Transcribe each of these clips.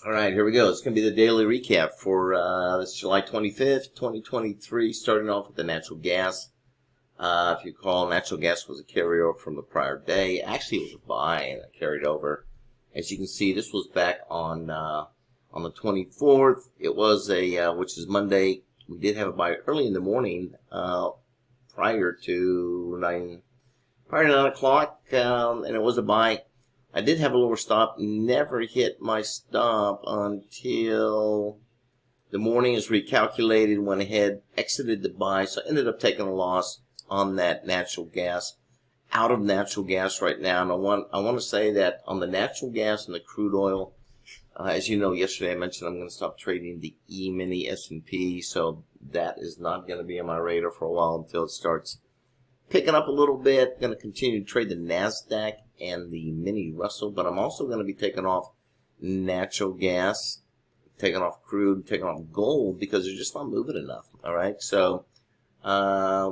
All right, here we go. It's going to be the daily recap for this July 25th, 2023, starting off with the natural gas. If you recall, natural gas was a carryover from the prior day. Actually, it was a buy and it carried over. As you can see, this was back on the 24th. It was which is Monday. We did have a buy early in the morning prior to 9 o'clock, and it was a buy. I did have a lower stop, never hit my stop until the morning is recalculated, went ahead, exited the buy, so I ended up taking a loss on that natural gas. Out of natural gas right now, and I want to say that on the natural gas and the crude oil, as you know, yesterday I mentioned I'm going to stop trading the E-mini S&P, so that is not going to be on my radar for a while until it starts picking up a little bit. Going to continue to trade the NASDAQ and the mini Russell, but I'm also going to be taking off natural gas, taking off crude, taking off gold because they're just not moving enough. All right, so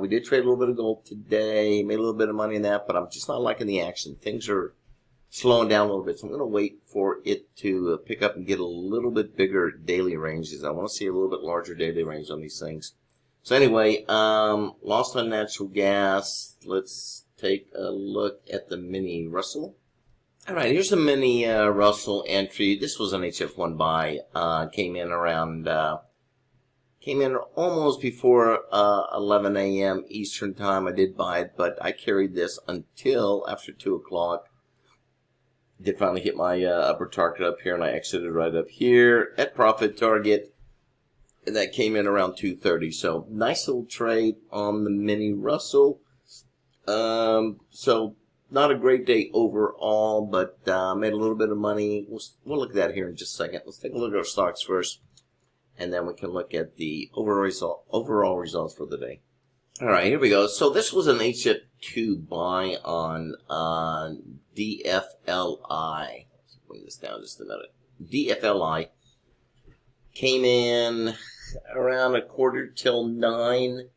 we did trade a little bit of gold today, made a little bit of money in that, but I'm just not liking the action. Things are slowing down a little bit, so I'm going to wait for it to pick up and get a little bit bigger daily ranges. I want to see a little bit larger daily range on these things. So anyway, lost on natural gas. Let's take a look at the mini Russell. All right, here's the mini Russell entry. This was an HF1 buy. Came in almost before 11 a.m. Eastern time. I did buy it, but I carried this until after 2 o'clock. Did finally hit my upper target up here, and I exited right up here at profit target. And that came in around 2:30. So nice little trade on the mini Russell. So not a great day overall, but made a little bit of money. We'll look at that here in just a second. Let's take a look at our stocks first, and then we can look at the overall results for the day. All right, here we go. So this was an HF2 buy on DFLI. Let's bring this down just a minute. DFLI came in around 9:15.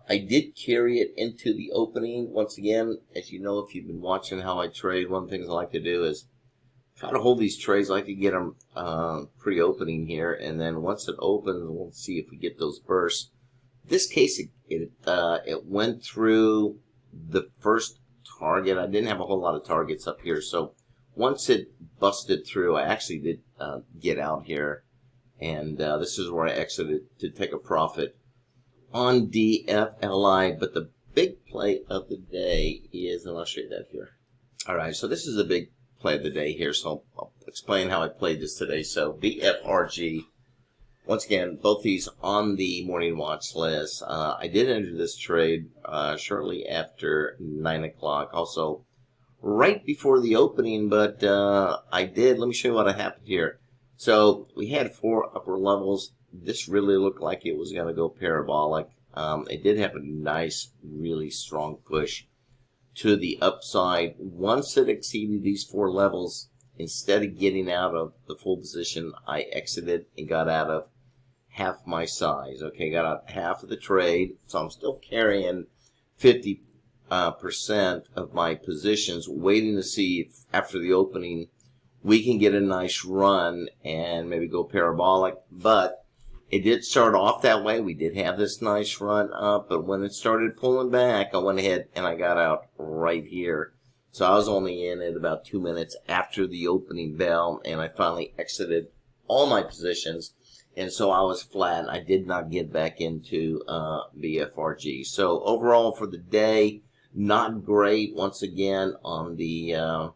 I did carry it into the opening. Once again, as you know, if you've been watching how I trade, one of the things I like to do is try to hold these trades. I like to get them pre-opening here, and then once it opens, we'll see if we get those bursts. This case, it went through the first target. I didn't have a whole lot of targets up here, so once it busted through, I actually did get out here, and this is where I exited to take a profit on DFLI. But the big play of the day is, and I'll show you that here. All right, so this is the big play of the day here, so I'll explain how I played this today. So BFRG, once again, both these on the morning watch list. I did enter this trade shortly after 9 o'clock, also right before the opening, but I did. Let me show you what happened here. So we had 4 upper levels. This really looked like it was going to go parabolic. It did have a nice, really strong push to the upside. Once it exceeded these 4 levels, instead of getting out of the full position, I exited and got out of half my size. Okay, got out half of the trade, so I'm still carrying 50% of my positions, waiting to see if after the opening we can get a nice run and maybe go parabolic. But it did start off that way. We did have this nice run up, but when it started pulling back, I went ahead and I got out right here. So I was only in at about 2 minutes after the opening bell, and I finally exited all my positions. And so I was flat. I did not get back into BFRG. So overall for the day, not great. Once again on the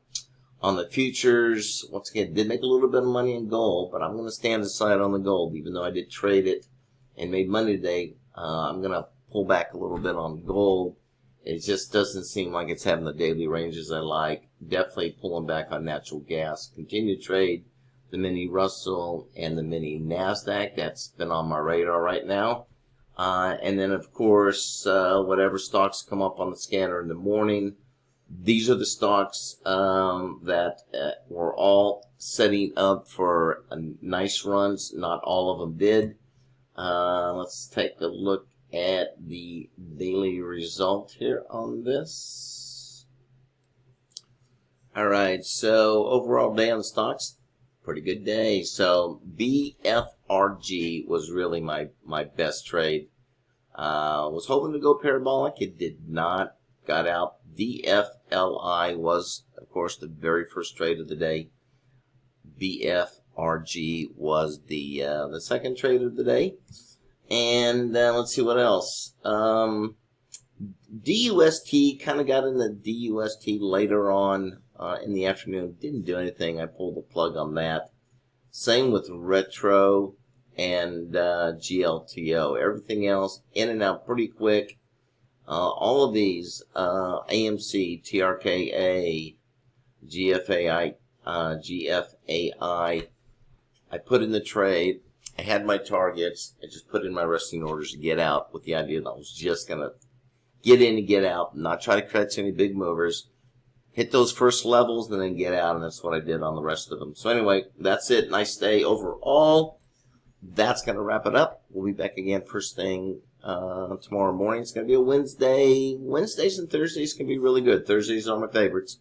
futures, once again did make a little bit of money in gold, but I'm going to stand aside on the gold, even though I did trade it and made money today. I'm going to pull back a little bit on gold. It just doesn't seem like it's having the daily ranges I like. Definitely pulling back on natural gas. Continue to trade the mini Russell and the mini NASDAQ. That's been on my radar right now. And then, of course, whatever stocks come up on the scanner in the morning. These are the stocks that were all setting up for nice runs. Not all of them did. Let's take a look at the daily result here on this. All right, so overall day on the stocks, Pretty good day. So BFRG was really my best trade. Was hoping to go parabolic. It did not. Got out. DFLI was, of course, the very first trade of the day. BFRG was the second trade of the day. And let's see what else. DUST, kind of got in the DUST later on in the afternoon. Didn't do anything. I pulled the plug on that. Same with Retro and GLTO. Everything else in and out pretty quick. All of these, AMC, TRKA, GFAI, I put in the trade. I had my targets. I just put in my resting orders to get out with the idea that I was just going to get in and get out, not try to catch any big movers. Hit those first levels and then get out, and that's what I did on the rest of them. So anyway, that's it. Nice day overall. That's going to wrap it up. We'll be back again first thing tomorrow morning. It's going to be a Wednesday. Wednesdays and Thursdays can be really good. Thursdays are my favorites.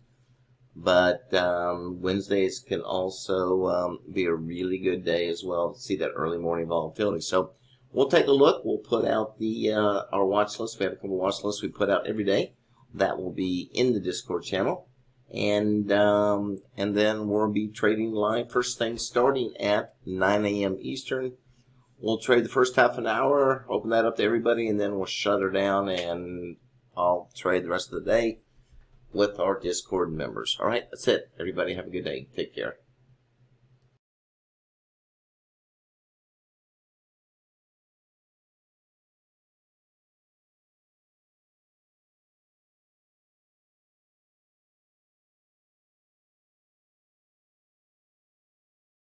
But Wednesdays can also be a really good day as well to see that early morning volatility. So we'll take a look. We'll put out the our watch list. We have a couple watch lists we put out every day. That will be in the Discord channel. And then we'll be trading live first thing starting at 9 a.m. Eastern. We'll trade the first half an hour, open that up to everybody, and then we'll shut her down, and I'll trade the rest of the day with our Discord members. All right, that's it. Everybody have a good day. Take care.